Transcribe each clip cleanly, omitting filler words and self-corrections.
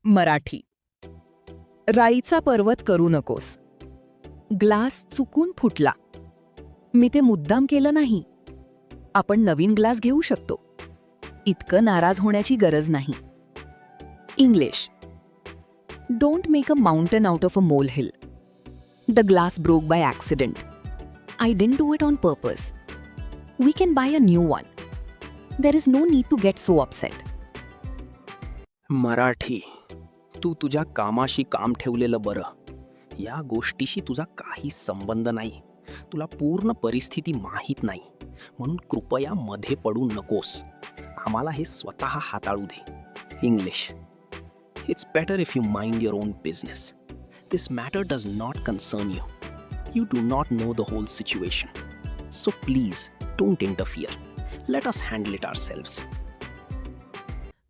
मराठी. राईचा पर्वत करू नकोस. ग्लास चुकून फुटला. मी ते मुद्दाम केलं नाही. आपण नवीन ग्लास घेऊ शकतो. इतकं नाराज होण्याची गरज नाही. English. Don't make a mountain out of a mole hill. The glass broke by accident. I didn't do it on purpose. We can buy a new one. There is no need to get so upset. Marathi. तू तुझ्या कामाशी काम ठेवलेलं बरं. या गोष्टीशी तुझा काही संबंध नाही. तुला पूर्ण परिस्थिती माहीत नाही, म्हणून कृपया मध्ये पडू नकोस. आम्हाला हे स्वतः हाताळू दे. English. It's better if you mind your own business. This matter does not concern you. You do not know the whole situation. So please don't interfere. Let us handle it ourselves.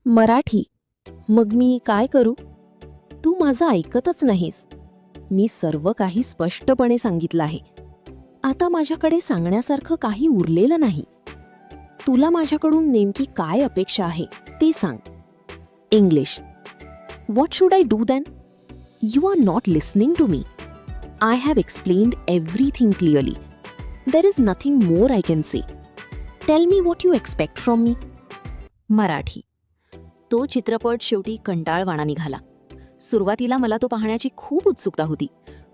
Marathi. मग मी काय करू? तू माझं ऐकतच नाहीस. मी सर्व काही स्पष्टपणे सांगितलं आहे. आता माझ्याकडे सांगण्यासारखं काही उरलेलं नाही. तुला माझ्याकडून नेमकी काय अपेक्षा आहे ते सांग. English. What should I do then? You are not listening to me. I have explained everything clearly. There is nothing more I can say. Tell me what you expect from me. Marathi. तो चित्रपट शेवटी कंटाळवाणा निघाला. सुरुवातीला मला तो पाहण्याची खूप उत्सुकता होती,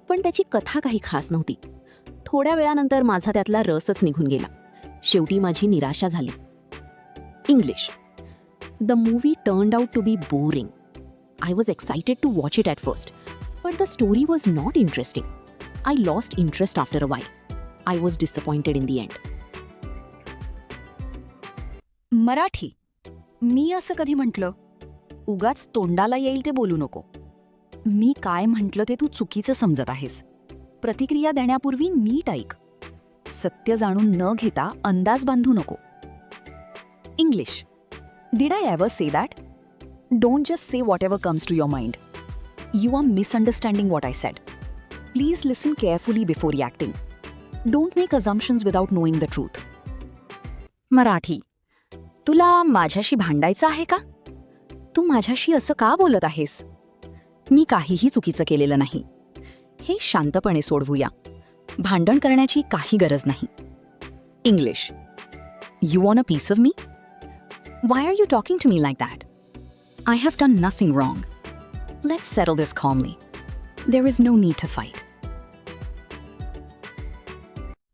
पण त्याची कथा काही खास नव्हती. थोड्या वेळानंतर माझा त्यातला रसच निघून गेला. शेवटी माझी निराशा झाली. English. The movie turned out to be boring. I was excited to watch it at first, but the story was not interesting. I lost interest after a while. I was disappointed in the end. Marathi. मी असं कधी म्हटलं? उगाच तोंडाला येईल ते बोलू नको. मी काय म्हटलं ते तू चुकीचं समजत आहेस. प्रतिक्रिया देण्यापूर्वी नीट ऐक. सत्य जाणून न घेता अंदाज बांधू नको. English. Did I ever say that? Don't just say whatever comes to your mind. You are misunderstanding what I said. Please listen carefully before reacting. Don't make assumptions without knowing the truth. Marathi. तुला माझ्याशी भांडायचं आहे का? तू माझ्याशी असं का बोलत आहेस? मी काहीही चुकीचं केलेलं नाही. हे शांतपणे सोडवूया. भांडण करण्याची काही गरज नाही. English. You want a piece of me? Why are you talking to me like that? I have done nothing wrong. Let's settle this calmly. There is no need to fight.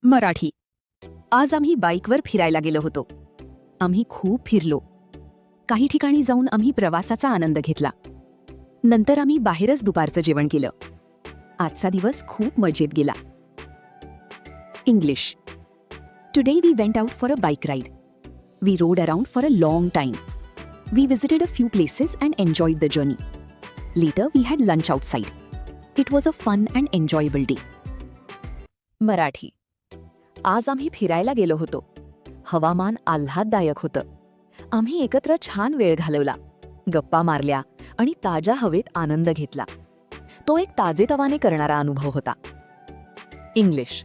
Marathi. आज आम्ही बाईकवर फिरायला गेलो होतो. आम्ही खूप फिरलो. काही ठिकाणी जाऊन आम्ही प्रवासाचा आनंद घेतला. नंतर आम्ही बाहेरच दुपारचं जेवण केलं. आजचा दिवस खूप मजेत गेला. English. Today we went out for a bike ride. We rode around for a long time. We visited a few places and enjoyed the journey. Later we had lunch outside. It was a fun and enjoyable day. Marathi. आज आम्ही फिरायला गेलो होतो. हवामान आल्हाददायक होतं. आम्ही एकत्र छान वेळ घालवला, गप्पा मारल्या आणि ताज्या हवेत आनंद घेतला. तो एक ताजेतवाने करणारा अनुभव होता. English.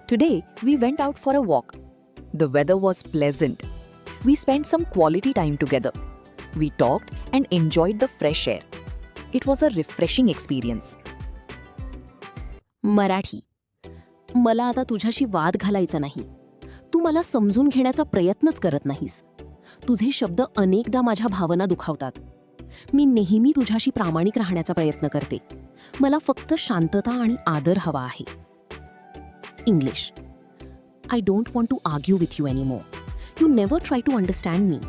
Today we went out for a walk. The weather was pleasant. We spend some quality time together. We talked and enjoyed the fresh air. It was a refreshing experience. Marathi. मला आता तुझ्याशी वाद घालायचा नाही. तू मला समजून घेण्याचा प्रयत्नच करत नाहीस. तुझे शब्द अनेकदा माझ्या भावना दुखावतात. मी नेहमी तुझ्याशी प्रामाणिक राहण्याचा प्रयत्न करते. मला फक्त शांतता आणि आदर हवा आहे. English. I don't want to argue with you anymore. You never try to understand me.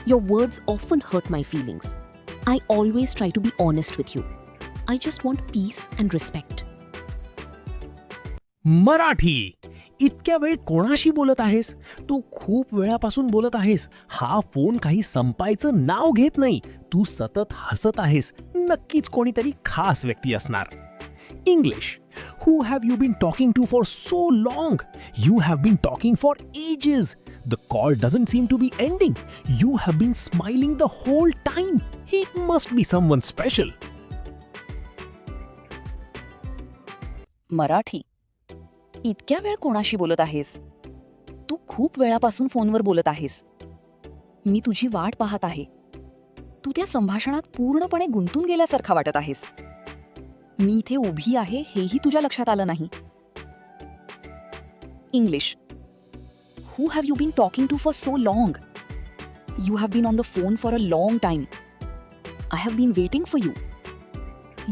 Your words often hurt my feelings. I always try to be honest with you. I just want peace and respect. Marathi. इतक्या वेळ कोणाशी बोलत आहेस? तू खूप वेळापासून बोलत आहेस. हा phone काही संपायचं नाव घेत नाही. तू सतत हसत आहेस. नक्कीच कोणीतरी खास व्यक्ती असणार. English. Who have you been talking to for so long? You have been talking for ages. The call doesn't seem to be ending. You have been smiling the whole time. It must be someone special. Marathi. इतक्या वेळ कोणाशी बोलत आहेस? तू खूप वेळापासून फोनवर बोलत आहेस. मी तुझी वाट पाहत आहे. तू त्या संभाषणात पूर्णपणे गुंतून गेल्यासारखा वाटत आहेस. मी इथे उभी आहे हेही तुझ्या लक्षात आलं नाही. English. Who have you been talking to for so long? You have been on the phone for a long time. I have been waiting for you.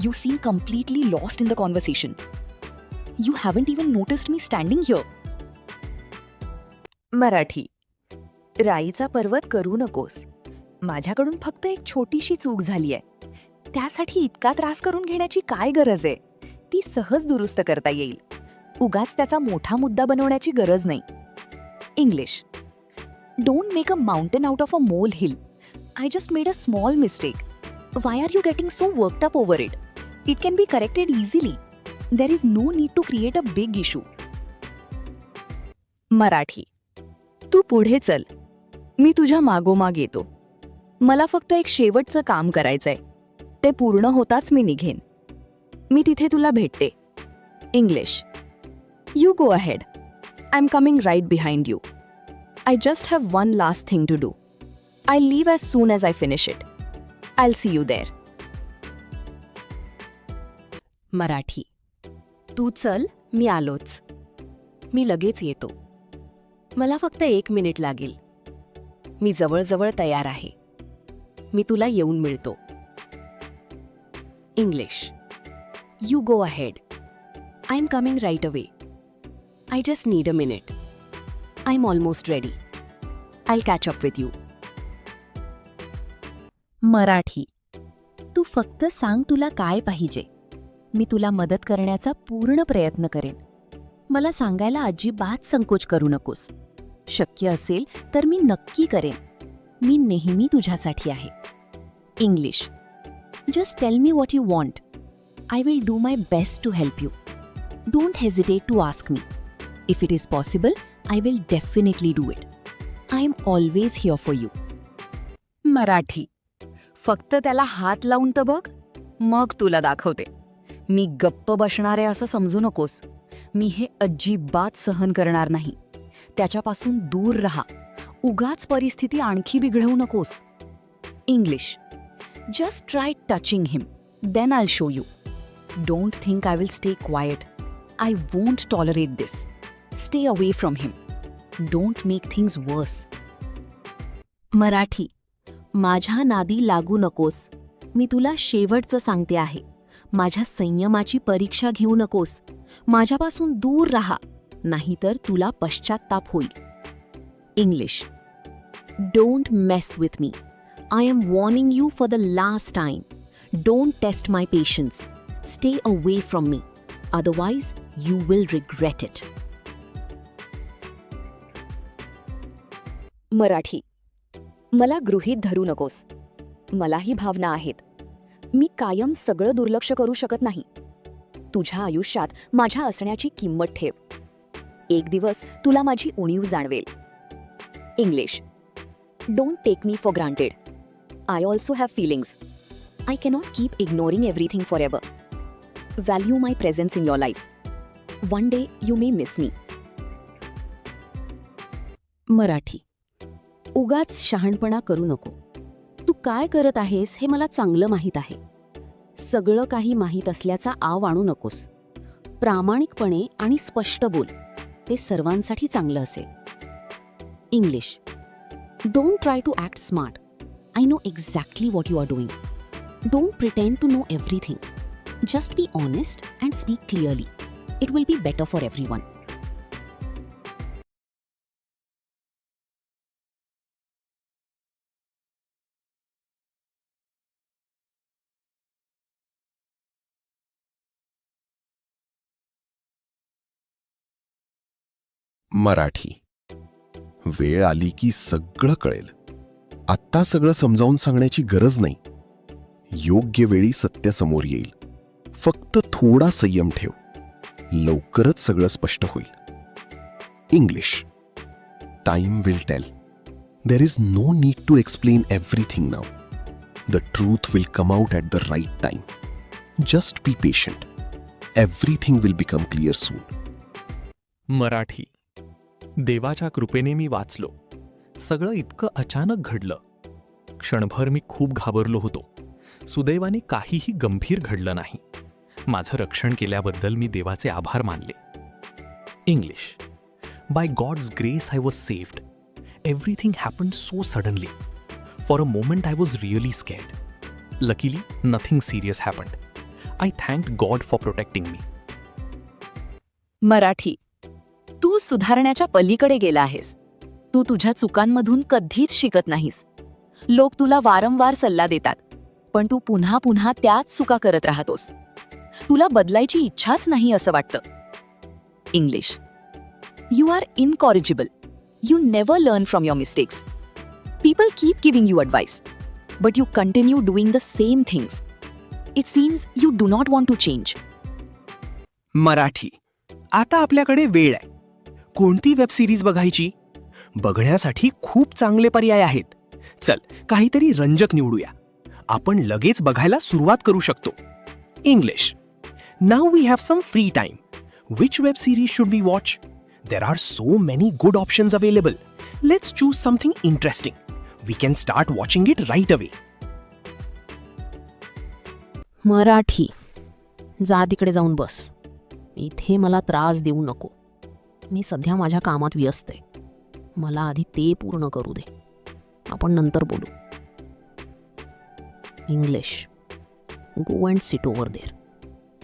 You seem completely lost in the conversation. You haven't even noticed me standing here. Marathi. राईचा पर्वत करू नकोस. माझ्याकडून फक्त एक छोटीशी चूक झाली आहे. त्यासाठी इतका त्रास करून घेण्याची काय गरज आहे? ती सहज दुरुस्त करता येईल. उगाच त्याचा मोठा मुद्दा बनवण्याची गरज नाही. English. Don't make a mountain out of a mole hill. I just made a small mistake. Why are you getting so worked up over it? It can be corrected easily. There is no need to create a big issue. Marathi. तू पुढे चल. मी तुझ्या मागोमाग येतो. मला फक्त एक शेवटचं काम करायचंय. ते पूर्ण होताच मी निघेन. मी तिथे तुला भेटते. English. You go ahead. I am coming right behind you. I just have one last thing to do. I leave as soon as I finish it. I see you there. Marathi. तू चल, मी आलोच. मी लगेच येतो. मला फक्त 1 मिनिट लागेल. मी जवळजवळ तयार आहे. मी तुला येऊन मिळतो. English. You go ahead. I am coming right away. I just need a minute. I am almost ready. I catch up with you. Marathi. तू फक्त सांग तुला काय पाहिजे. मी तुला मदत करण्याचा पूर्ण प्रयत्न करेन. मला सांगायला अजिबात संकोच करू नकोस. शक्य असेल तर मी नक्की करेन. मी नेहमी तुझ्यासाठी आहे. English. Just tell me what you want. I will do my best to help you. Don't hesitate to ask me. If it is possible I will definitely do it. I am always here for you. Marathi. फक्त त्याला हात लावून तर बघ, मग तुला दाखवते. मी गप्प बसणार आहे असं समजू नकोस. मी हे अजिबात सहन करणार नाही. त्याच्यापासून दूर राहा. उगाच परिस्थिती आणखी बिघडवू नकोस. English. Just try touching him, then I show you. Don't think I will stay quiet. I won't tolerate this. Stay away from him. Don't make things worse. Marathi. माझ्या नादी लागू नकोस. मी तुला शेवटचं सांगते आहे. माझ्या संयमाची परीक्षा घेऊ नकोस. माझ्यापासून दूर राहा, नाहीतर तुला पश्चात्ताप होईल. English. Don't mess with me. I am warning you for the last time. Don't test my patience. Stay away from me. Otherwise you will regret it. Marathi. मला गृहीत धरू नकोस. मलाही भावना आहेत. मी कायम सगळं दुर्लक्ष करू शकत नाही. तुझ्या आयुष्यात माझ्या असण्याची किंमत ठेव. एक दिवस तुला माझी उणीव जाणवेल. English. Don't take me for granted. I also have feelings. I cannot keep ignoring everything for ever. Value my presence in your life. One day you may miss me. Marathi. उगाच शहाणपणा करू नको. तू काय करत आहेस हे मला चांगलं माहीत आहे. सगळं काही माहीत असल्याचा आव आणू नकोस. प्रामाणिकपणे आणि स्पष्ट बोल. ते सर्वांसाठी चांगलं असेल. English. Don't try to act smart. I know exactly what you are doing. Don't pretend to know everything. Just be honest and speak clearly. It will be better for everyone. Marathi. वेळ आली की सगळं कळेल. आत्ता सगळं समजावून सांगण्याची गरज नाही. योग्य वेळी सत्य समोर येईल. फक्त थोडा संयम ठेव. लवकरच सगळं स्पष्ट होईल. English. Time will tell. There is no need to explain everything now. The truth will come out at the right time. Just be patient. Everything will become clear soon. Marathi. देवाच्या कृपेने मी वाचलो. सगळं इतकं अचानक घडलं. क्षणभर मी खूप घाबरलो होतो. सुदैवाने काहीही गंभीर घडलं नाही. माझं रक्षण केल्याबद्दल मी देवाचे आभार मानले. English. By God's grace I was saved. Everything happened so suddenly. For a moment I was really scared. Luckily nothing serious happened. I thanked God for protecting me. Marathi. तू सुधारण्याच्या पलीकडे गेला आहेस. तू तुझ्या चुकांमधून कधीच शिकत नाहीस. लोक तुला वारंवार सल्ला देतात, पण तू पुन्हा पुन्हा त्याच चुका करत राहतोस. तुला बदलायची इच्छाच नाही असं वाटतं. English. You are incorrigible. You never learn from your mistakes. People keep giving you advice, but you continue doing the same things. It seems you do not want to change. Marathi. आता आपल्याकडे वेळ आहे. कोणती वेब सिरीज बघायची? बघण्यासाठी खूप चांगले पर्याय आहेत. चल, काहीतरी रंजक निवडूया. आपण लगेच बघायला सुरुवात करू शकतो. English. Now we have some free time. Which web series should we watch? There are so many good options available. Let's choose something interesting. We can start watching it right away. Marathi. जा तिकडे जाऊन बस. इथे मला त्रास देऊ नको. मी सध्या माझ्या कामात व्यस्त आहे. मला आधी ते पूर्ण करू दे. आपण नंतर बोलू. English. Go and sit over there.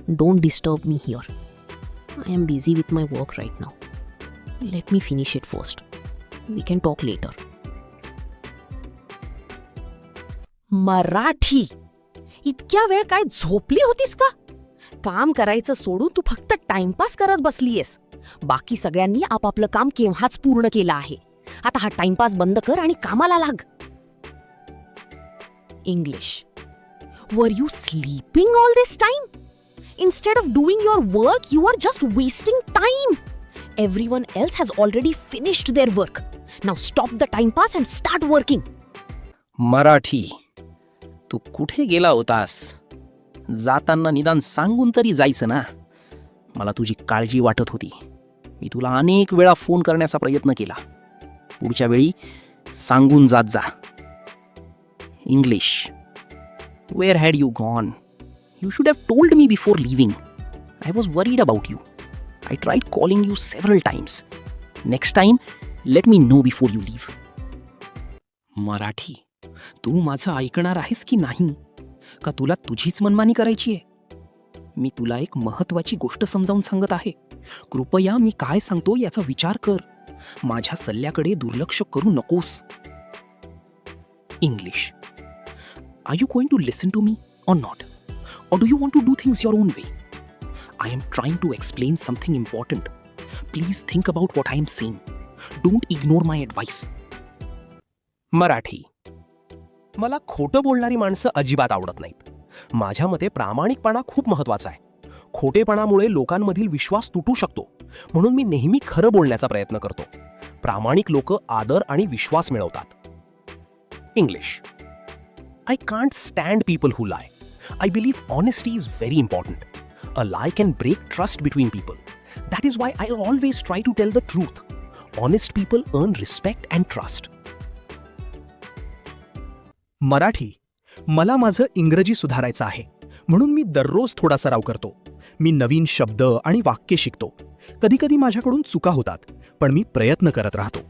Don't disturb me here. I am busy with my work right now. Let me finish it first. We can talk later. Marathi. इतक्या वेळ काय झोपली होतीस का? काम करायचं सोडून तू फक्त टाइमपास करत बसलीयस. बाकी सगळ्यांनी आपापलं काम केव्हाच पूर्ण केलं आहे. आता हा टाइमपास बंद कर आणि कामाला लाग. English. Were you sleeping all this time? Instead of doing your work you are just wasting time. Everyone else has already finished their work. Now stop the timepass and start working. Marathi. तू कुठे गेला होतास? जाताना निदान सांगून तरी जायचं ना. मला तुझी काळजी वाटत होती. मी तुला अनेक वेळा फोन करण्याचा प्रयत्न केला. पुढच्या वेळी सांगून जात जा. English. Where had you gone? You should have told me before leaving. I was worried about you. I tried calling you several times. Next time let me know before you leave. Marathi. तू माझं ऐकणार आहेस की नाही? का तुला तुझीच मनमानी करायची आहे? मी तुला एक महत्वाची गोष्ट समजावून सांगत आहे. कृपया मी काय सांगतो याचा विचार कर. माझ्या सल्ल्याकडे दुर्लक्ष करू नकोस. English. Are you going to listen to me or not? Or do you want to do things your own way? I am trying to explain something important. Please think about what I am saying. Don't ignore my advice. Marathi. मला खोटं बोलणारी माणसं अजिबात आवडत नाहीत. माझ्या मते प्रामाणिकपणा खूप महत्वाचा आहे. खोटेपणामुळे लोकांमधील विश्वास तुटू शकतो. म्हणून मी नेहमी खरं बोलण्याचा प्रयत्न करतो. प्रामाणिक लोक आदर आणि विश्वास मिळवतात. English. I can't stand people who lie. I believe honesty is very important. A lie can break trust between people. That is why I always try to tell the truth. Honest people earn respect and trust. Marathi. मला माझं इंग्रजी सुधारायचं आहे, म्हणून मी दररोज थोडा सराव करतो. मी नवीन शब्द आणि वाक्य शिकतो. कधीकधी माझ्याकडून चुका होतात, पण मी प्रयत्न करत राहतो.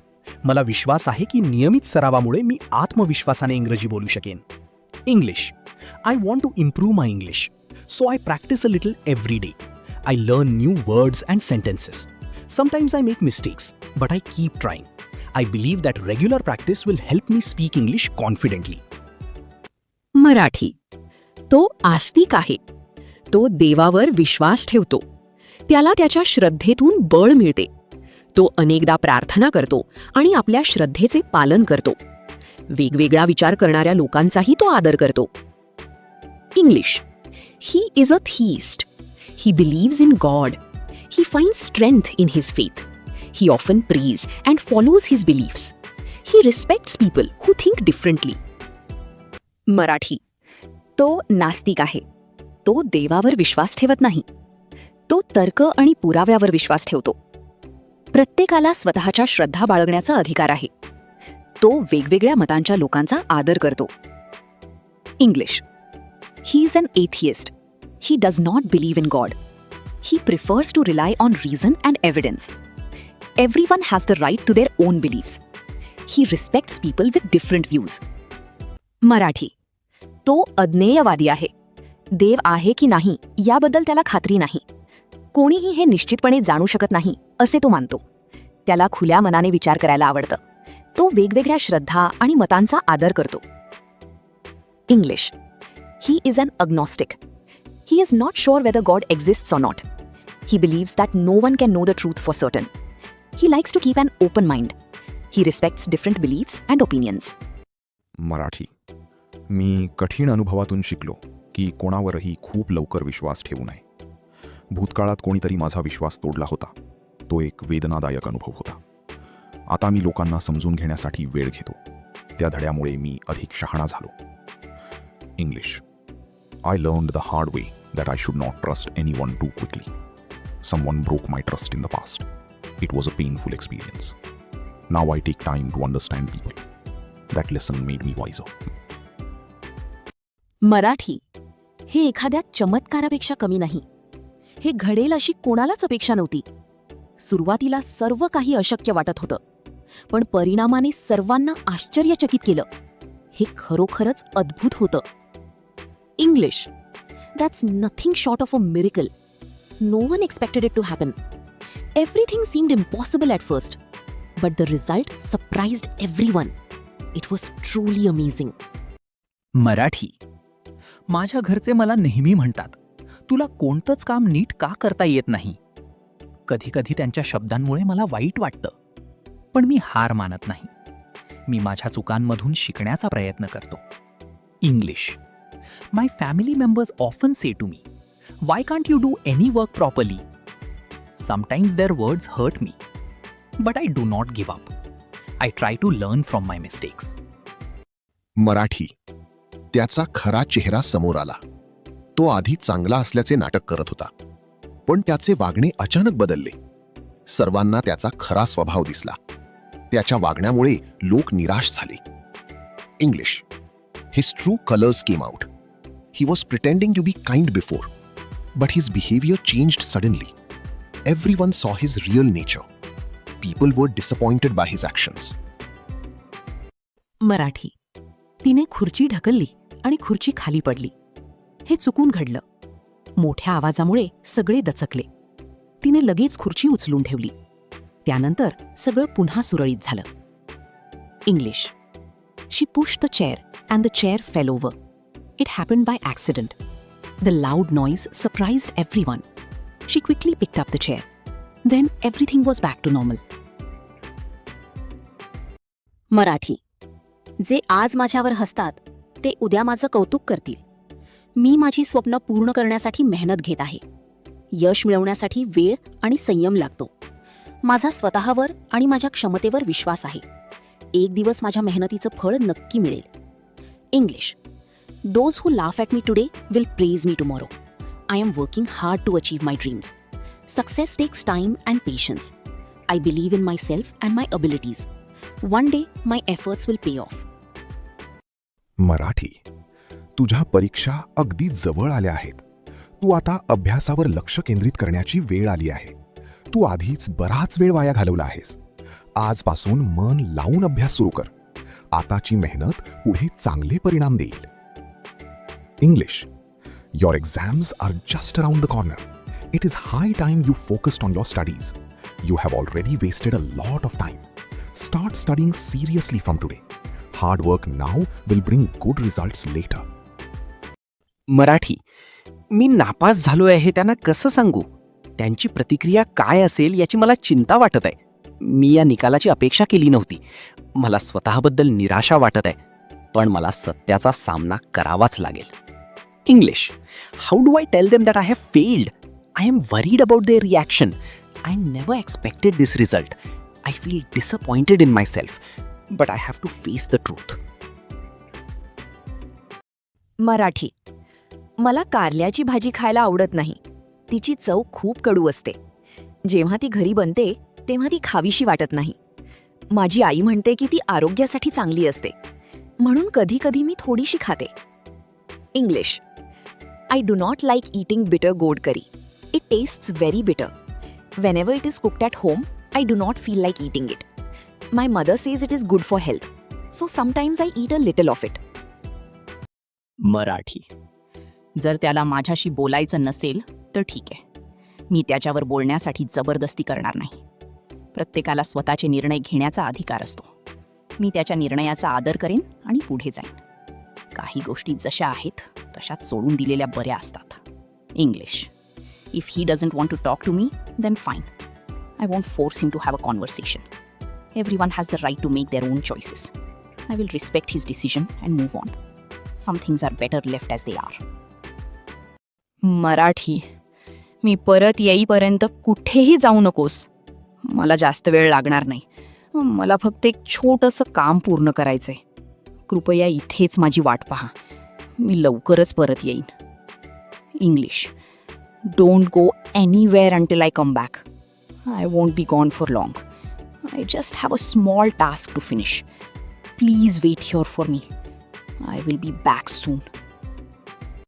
मला विश्वास आहे की नियमित सरावामुळे मी आत्मविश्वासाने इंग्रजी बोलू शकेन. English. I want to improve my English, so I practice a little every day. I learn new words and sentences. Sometimes I make mistakes, but I keep trying. I believe that regular practice will help me speak English confidently. Marathi. तो आस्तिक आहे. तो देवावर विश्वास ठेवतो. त्याला त्याच्या श्रद्धेतून बळ मिळते. तो अनेकदा प्रार्थना करतो आणि आपल्या श्रद्धेचे पालन करतो. वेगवेगळा विचार करणाऱ्या लोकांचाही तो आदर करतो. English. He is a theist. He believes in God. He finds strength in his faith. He often prays and follows his beliefs. He respects people who think differently. Marathi. तो नास्तिक आहे. तो देवावर विश्वास ठेवत नाही. तो तर्क आणि पुराव्यावर विश्वास ठेवतो. प्रत्येकाला स्वतःच्या श्रद्धा बाळगण्याचा अधिकार आहे. तो वेगवेगळ्या मतांच्या लोकांचा आदर करतो. English. He is an atheist. He does not believe in God. He prefers to rely on reason and evidence. Everyone has the right to their own beliefs. He respects people with different views. Marathi. तो अज्ञेयवादी आहे. देव आहे की नाही याबद्दल त्याला खात्री नाही. कोणीही हे निश्चितपणे जाणू शकत नाही असे तो मानतो. त्याला खुल्या मनाने विचार करायला आवडतं. तो वेगवेगळ्या श्रद्धा आणि मतांचा आदर करतो. English. He is an agnostic. He is not sure whether God exists or not. He believes that no one can know the truth for certain. He likes to keep an open mind. He respects different beliefs and opinions. Marathi. मी कठीण अनुभवातून शिकलो की कोणावरही खूप लवकर विश्वास ठेवू नये. भूतकाळात कोणीतरी माझा विश्वास तोडला होता. तो एक वेदनादायक अनुभव होता. आता मी लोकांना समजून घेण्यासाठी वेळ घेतो. त्या धड्यामुळे मी अधिक शहाणा झालो. English. I learned the hard way that I should not trust anyone too quickly. Someone broke my trust in the past. It was a painful experience. Now I take time to understand people. That lesson made me wiser. Marathi. हे एखाद्या चमत्कारापेक्षा कमी नाही. हे घडेल अशी कोणालाच अपेक्षा नव्हती. सुरुवातीला सर्व काही अशक्य वाटत होतं, पण परिणामाने सर्वांना आश्चर्यचकित केलं. हे खरोखरच अद्भुत होतं. English. That's nothing short of a miracle. No one expected it to happen. Everything seemed impossible at first, but the result surprised everyone. It was truly amazing. Marathi. माझ्या घरचे मला नेहमी म्हणतात, तुला कोणतंच काम नीट का करता येत नाही. कधीकधी त्यांच्या शब्दांमुळे मला वाईट वाटतं, पण मी हार मानत नाही. मी माझ्या चुकांमधून शिकण्याचा प्रयत्न करतो. English. My family members often say to me, why can't you do any work properly. Sometimes their words hurt me, but I do not give up. I try to learn from my mistakes. Marathi. त्याचा खरा चेहरा समोर आला. तो आधी चांगला असल्याचे नाटक करत होता, पण त्याचे वागणे अचानक बदलले. सर्वांना त्याचा खरा स्वभाव दिसला. त्याच्या वागण्यामुळे लोक निराश झाले. English. His true colours came out. He was pretending to be kind before, but his behaviour changed suddenly. Everyone saw his real nature. People were disappointed by his actions. Marathi. तिने खुर्ची ढकलली आणि खुर्ची खाली पडली. हे चुकून घडलं. मोठ्या आवाजामुळे सगळे दचकले. तिने लगेच खुर्ची उचलून ठेवली. त्यानंतर सगळं पुन्हा सुरळीत झालं. English. She pushed the chair and the chair fell over. It happened by accident. The loud noise surprised everyone. She quickly picked up the chair. Then everything was back to normal. Marathi. जे आज माझ्यावर हसतात ते उद्या माझं कौतुक करतील. मी माझी स्वप्न पूर्ण करण्यासाठी मेहनत घेत आहे. यश मिळवण्यासाठी वेळ आणि संयम लागतो. माझा स्वतःवर आणि माझ्या क्षमतेवर विश्वास आहे. एक दिवस माझ्या मेहनतीचं फळ नक्की मिळेल. English. Those who laugh at me today will praise me tomorrow. I am working hard to achieve my dreams. Success takes time and patience. I believe in my self and my abilities. One day my efforts will pay off. Marathi. तुझ्या परीक्षा अगदी जवळ आल्या आहेत. तू आता अभ्यासावर लक्ष केंद्रित करण्याची वेळ आली आहे. तू आधीच बराच वेळ वाया घालवला आहेस. आजपासून मन लावून अभ्यास सुरू कर. आताची मेहनत पुढे चांगले परिणाम देईल. English. Your exams are just around the corner. It is high time you focused on your studies. You have already wasted a lot of time. Start studying seriously from today. Hard work now will bring good results later. Marathi. मी नापास झालो आहे त्यांना कसं सांगू. त्यांची प्रतिक्रिया काय असेल याची मला चिंता वाटत आहे. मी या निकालाची अपेक्षा केली नव्हती. मला स्वतःबद्दल निराशा वाटत आहे, पण मला सत्याचा सामना करावाच लागेल. English. How do I tell them that I have failed. I am worried about their reaction. I never expected this result. I feel disappointed in my self, but I have to face the truth. Marathi. मला कारल्याची भाजी खायला आवडत नाही. तिची चव खूप कडू असते. जेव्हा ती घरी बनते तेव्हा ती खावीशी वाटत नाही. माझी आई म्हणते की ती आरोग्यासाठी चांगली असते, म्हणून कधी कधी मी थोडीशी खाते. English. I do not like eating बिटर गोड करी. इट टेस्ट्स व्हेरी बिटर. Whenever it is cooked at home, I do not feel like eating it. My mother says it is good for health, so sometimes I eat a little of it. Marathi. जर त्याला माझ्याशी बोलायचं नसेल तर ठीक आहे. मी त्याच्यावर बोलण्यासाठी जबरदस्ती करणार नाही. प्रत्येकाला स्वतःचे निर्णय घेण्याचा अधिकार असतो. मी त्याच्या निर्णयाचा आदर करेन आणि पुढे जाईन. काही गोष्टी जशा आहेत तशाच सोडून दिलेल्या बऱ्या असतात. English. If he doesn't want to talk to me, then fine. I won't force him to have a conversation. Everyone has the right to make their own choices. I will respect his decision and move on. Some things are better left as they are. Marathi. मी परत येईपर्यंत कुठेही जाऊ नकोस. मला जास्त वेळ लागणार नाही. मला फक्त एक छोटंसं काम पूर्ण करायचंय. कृपया इथेच माझी वाट पहा. मी लवकरच परत येईन. English. Don't go anywhere until I come back. I won't be gone for long. I just have a small task to finish. Please wait here for me. I will be back soon.